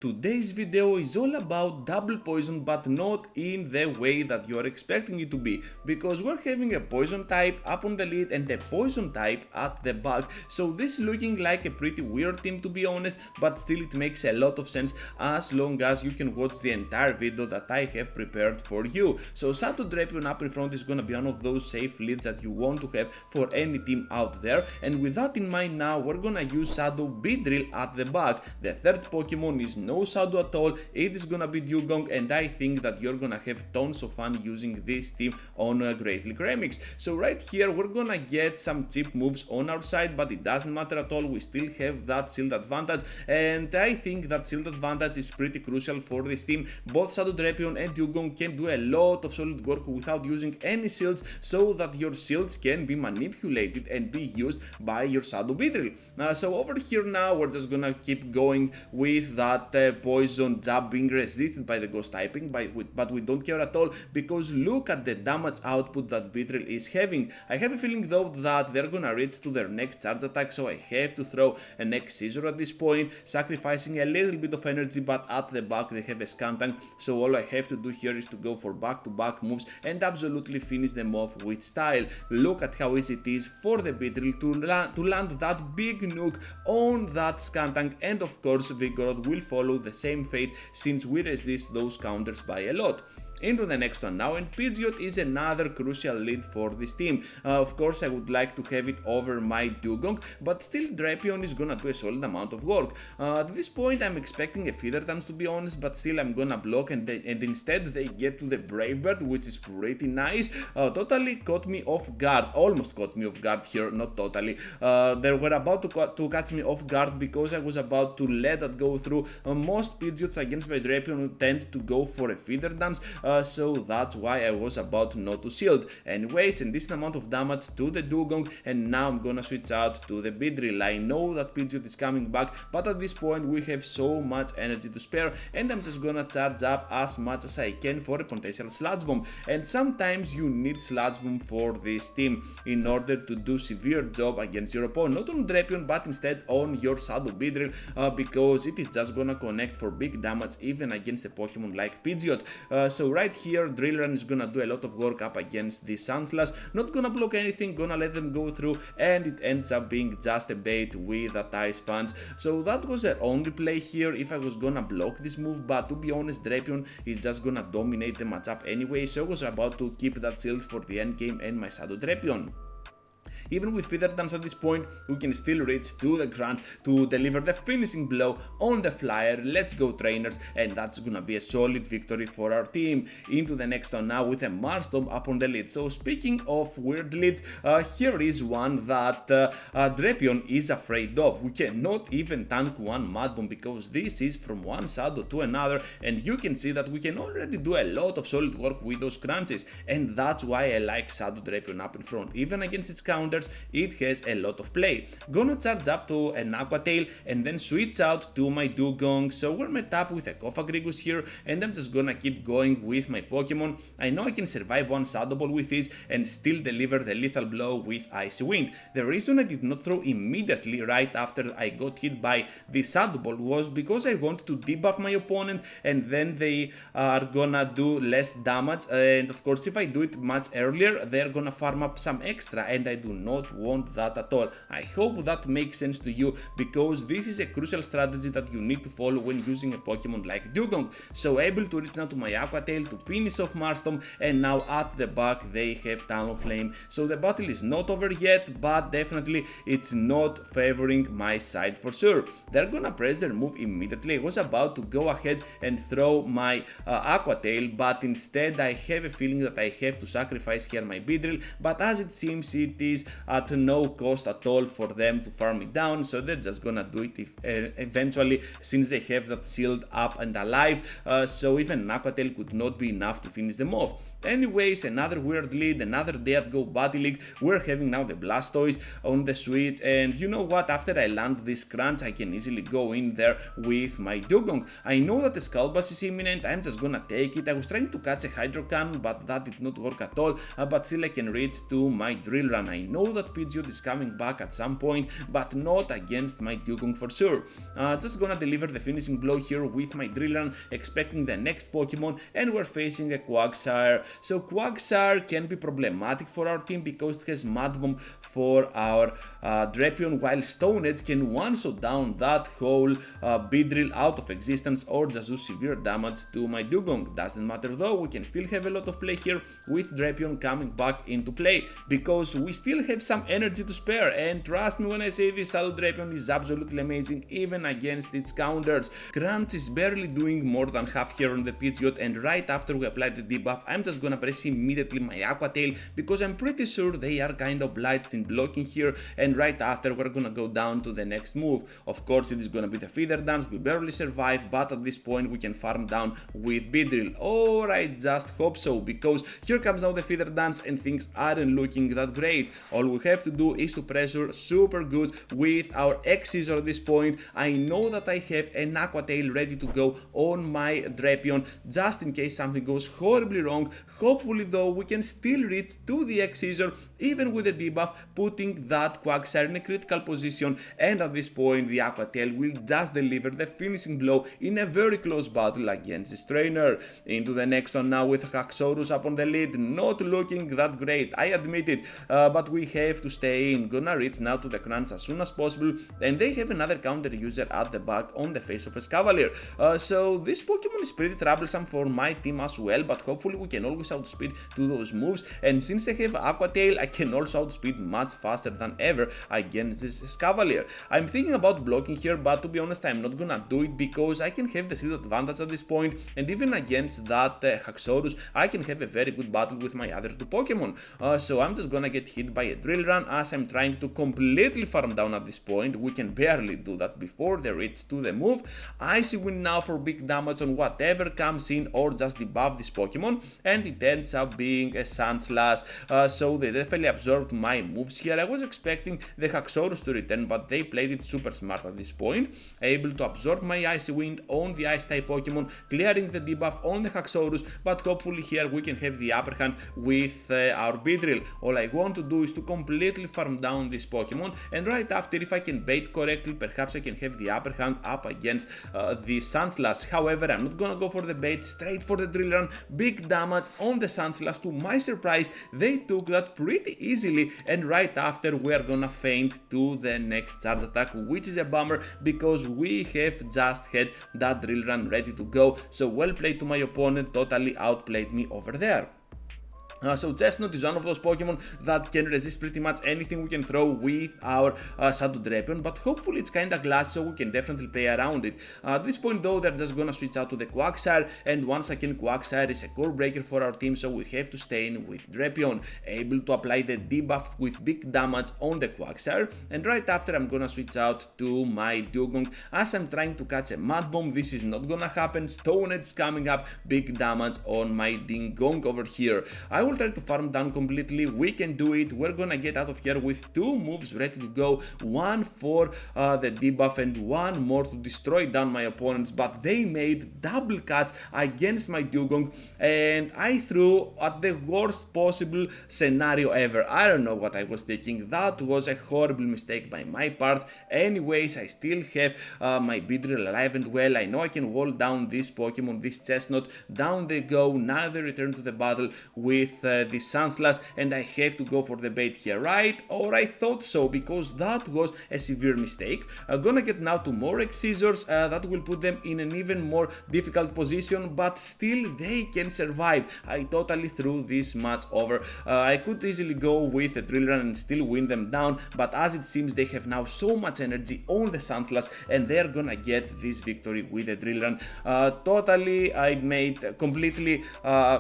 Today's video is all about double poison, but not in the way that you're expecting it to be, because we're having a poison type up on the lead and a poison type at the back. So this is looking like a pretty weird team, to be honest, but still it makes a lot of sense as long as you can watch the entire video that I have prepared for you. So Shadow Drapion up in front is gonna be one of those safe leads that you want to have for any team out there, and with that in mind now we're gonna use Shadow Beedrill at the back. The third Pokemon is no Shadow at all, it is gonna be Dugong, and I think that you're gonna have tons of fun using this team on Great League Remix. So right here we're gonna get some cheap moves on our side, but it doesn't matter at all, we still have that shield advantage, and I think that shield advantage is pretty crucial for this team. Both Shadow Drapion and Dugong can do a lot of solid work without using any shields, so that your shields can be manipulated and be used by your Shadow Beedrill. So over here now we're just gonna keep going with that poison jab being resisted by the ghost typing, but we don't care at all, because look at the damage output that Beedrill is having. I have a feeling though that they're gonna reach to their next charge attack, so I have to throw a next scissor at this point, sacrificing a little bit of energy, but at the back they have a Skuntank, so all I have to do here is to go for back-to-back moves and absolutely finish them off with style. Look at how easy it is for the Beedrill to land that big nuke on that Skuntank, and of course Vigoroth will follow the same fate since we resist those counters by a lot. Into the next one now, and Pidgeot is another crucial lead for this team. Of course I would like to have it over my Dugong, but still Drapion is gonna do a solid amount of work. At this point I'm expecting a Feather Dance, to be honest, but still I'm gonna block, and instead they get to the Brave Bird, which is pretty nice. Totally caught me off guard, almost caught me off guard here, not totally. They were about to catch me off guard because I was about to let that go through. Most Pidgeots against my Drapion tend to go for a Feather Dance, so that's why I was about not to shield. Anyways, and this amount of damage to the Dugong, and now I'm gonna switch out to the Beedrill. I know that Pidgeot is coming back, but at this point we have so much energy to spare, and I'm just gonna charge up as much as I can for a potential Sludge Bomb. And sometimes you need Sludge Bomb for this team in order to do severe job against your opponent, not on Drapion but instead on your Shadow Beedrill, because it is just gonna connect for big damage even against a Pokemon like Pidgeot. So right here Drill Run is gonna do a lot of work up against the Sandslash, not gonna block anything, gonna let them go through, and it ends up being just a bait with that Ice Punch. So that was their only play here if I was gonna block this move, but to be honest Drapion is just gonna dominate the matchup anyway, so I was about to keep that shield for the end game and my Shadow Drapion. Even with Feather Dance at this point, we can still reach to the ground to deliver the finishing blow on the flyer. Let's go trainers, and that's gonna be a solid victory for our team. Into the next one now with a Marstorm up on the lead. So speaking of weird leads, here is one that Drapion is afraid of. We cannot even tank one Mud Bomb because this is from one Shadow to another, and you can see that we can already do a lot of solid work with those crunches, and that's why I like Shadow Drapion up in front. Even against its counters, it has a lot of play. Gonna charge up to an Aqua Tail and then switch out to my Dugong. So we're met up with a Koffagrigus here, and I'm just gonna keep going with my Pokemon. I know I can survive one Shadow Ball with this and still deliver the lethal blow with Icy Wind. The reason I did not throw immediately right after I got hit by the Shadow Ball was because I wanted to debuff my opponent, and then they are gonna do less damage, and of course if I do it much earlier they're gonna farm up some extra, and I do not want that at all. I hope that makes sense to you, because this is a crucial strategy that you need to follow when using a Pokemon like Dugong. So able to reach now to my Aqua Tail to finish off Marstorm, and now at the back they have Talonflame. So the battle is not over yet, but definitely it's not favoring my side for sure. They're gonna press their move immediately. I was about to go ahead and throw my Aqua Tail, but instead I have a feeling that I have to sacrifice here my Beedrill, but as it seems it is at no cost at all for them to farm it down, so they're just gonna do it eventually, since they have that shield up and alive, so even Aqua Tail could not be enough to finish them off. Anyways, another weird lead, another day at Go Battle League. We're having now the Blastoise on the switch, and you know what, after I land this crunch I can easily go in there with my Dugong. I know that the Skull Bash is imminent, I'm just gonna take it. I was trying to catch a Hydro Cannon, but that did not work at all, but still I can reach to my Drill Run. I know know that Pidgeot is coming back at some point, but not against my Dugong for sure. Just gonna deliver the finishing blow here with my Drillrun, expecting the next Pokemon, and we're facing a Quagsire. So Quagsire can be problematic for our team because it has Mud Bomb for our Drapion, while Stone Edge can one-shot down that whole Beedrill out of existence or just do severe damage to my Dugong. Doesn't matter though, we can still have a lot of play here with Drapion coming back into play because we still have some energy to spare, and trust me when I say this, Shadow Drapion is absolutely amazing even against its counters. Crunch is barely doing more than half here on the Pidgeot, and right after we apply the debuff, I'm just gonna press immediately my Aqua Tail because I'm pretty sure they are kind of blitzed in blocking here, and right after we're gonna go down to the next move. Of course it is gonna be the Feather Dance, we barely survive, but at this point we can farm down with Beedrill, or I just hope so, because here comes now the Feather Dance and things aren't looking that great. All we have to do is to pressure super good with our X-Scissor at this point. I know that I have an Aqua Tail ready to go on my Drapion just in case something goes horribly wrong. Hopefully though we can still reach to the X-Scissor even with the debuff, putting that Quagsire in a critical position, and at this point the Aqua Tail will just deliver the finishing blow in a very close battle against this trainer. Into the next one now with Haxorus up on the lead, not looking that great, I admit it, but we have to stay in. Gonna reach now to the Crunch as soon as possible, and they have another counter user at the back on the face of a Escavalier. So this Pokemon is pretty troublesome for my team as well, but hopefully we can always outspeed to those moves, and since I have Aqua Tail, I can also outspeed much faster than ever against this Escavalier. I'm thinking about blocking here, but to be honest I'm not gonna do it because I can have the shield advantage at this point, and even against that Haxorus I can have a very good battle with my other two Pokemon. So I'm just gonna get hit by a Drill Run as I'm trying to completely farm down at this point. We can barely do that before they reach to the move. Icy Wind now for big damage on whatever comes in or just debuff this Pokemon, and it ends up being a Sand Slash. So they definitely absorbed my moves here. I was expecting the Haxorus to return, but they played it super smart at this point, able to absorb my Icy Wind on the Ice type Pokemon, clearing the debuff on the Haxorus, but hopefully here we can have the upper hand with our Beedrill. All I want to do is to completely farm down this Pokemon, and right after, if I can bait correctly, perhaps I can have the upper hand up against the Sandslash. However, I'm not gonna go for the bait, straight for the Drill Run, big damage on the Sandslash. To my surprise, they took that pretty easily, and right after we're gonna feint to the next charge attack, which is a bummer because we have just had that Drill Run ready to go. So well played to my opponent, totally outplayed me over there. So Chestnut is one of those Pokemon that can resist pretty much anything we can throw with our Shadow Drapion, but hopefully it's kinda glass so we can definitely play around it. At this point though, they're just gonna switch out to the Quagsire, and once again Quagsire is a core breaker for our team, so we have to stay in with Drapion, able to apply the debuff with big damage on the Quagsire, and right after I'm gonna switch out to my Dugong as I'm trying to catch a Mud Bomb. This is not gonna happen. Stone Edge coming up, big damage on my Dingong over here. I will try to farm down completely. We can do it. We're gonna get out of here with two moves ready to go, one for the debuff and one more to destroy down my opponents, but they made double cuts against my Dugong, and I threw at the worst possible scenario ever. I don't know what I was thinking. That was a horrible mistake by my part. Anyways, I still have my Beedrill alive and well. I know I can wall down this Pokemon, this Chestnut. Down they go. Now they return to the battle with this Sandslash, and I have to go for the bait here, right? Or I thought so, because that was a severe mistake. I'm gonna get now two more X-Scissors that will put them in an even more difficult position, but still they can survive. I totally threw this match over. I could easily go with a Drill Run and still win them down, but as it seems they have now so much energy on the Sandslash, and they're gonna get this victory with a Drill Run. Totally, I made completely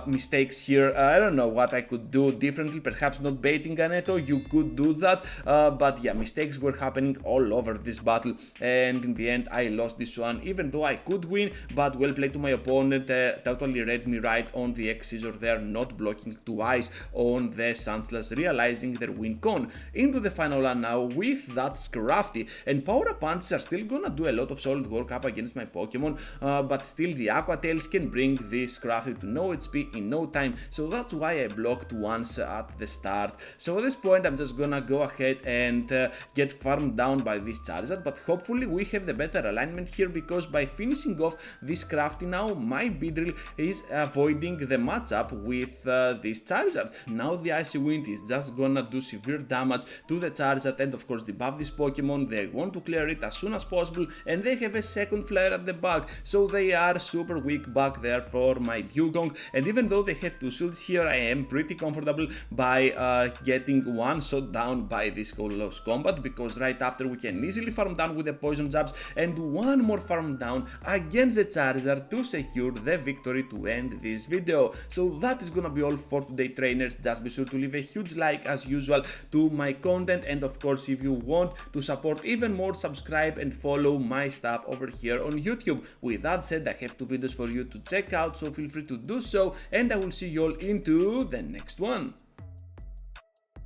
mistakes here. I don't know what I could do differently. Perhaps not baiting Ganeto, you could do that, but yeah, mistakes were happening all over this battle, and in the end I lost this one, even though I could win. But well played to my opponent, totally read me right on the X-Scissor there, not blocking twice on the Sandslash, realizing their win con. Into the final one now with that Scrafty, and Power Up Punches are still gonna do a lot of solid work up against my Pokemon, but still the Aqua Tails can bring this Scrafty to no HP in no time, so that's why I blocked once at the start. So at this point I'm just gonna go ahead and get farmed down by this Charizard, but hopefully we have the better alignment here, because by finishing off this crafty now, my Beedrill is avoiding the matchup with this Charizard. Now the Icy Wind is just gonna do severe damage to the Charizard and of course debuff this Pokemon. They want to clear it as soon as possible, and they have a second flare at the back, so they are super weak back there for my Dugong. And even though they have 2 shields here, I am pretty comfortable by getting one shot down by this Close Combat, because right after we can easily farm down with the poison jabs and one more farm down against the Charizard to secure the victory to end this video. So that is gonna be all for today, trainers. Just be sure to leave a huge like as usual to my content, and of course if you want to support even more, subscribe and follow my stuff over here on YouTube. With that said, I have 2 videos for you to check out, so feel free to do so, and I will see you all into the next one.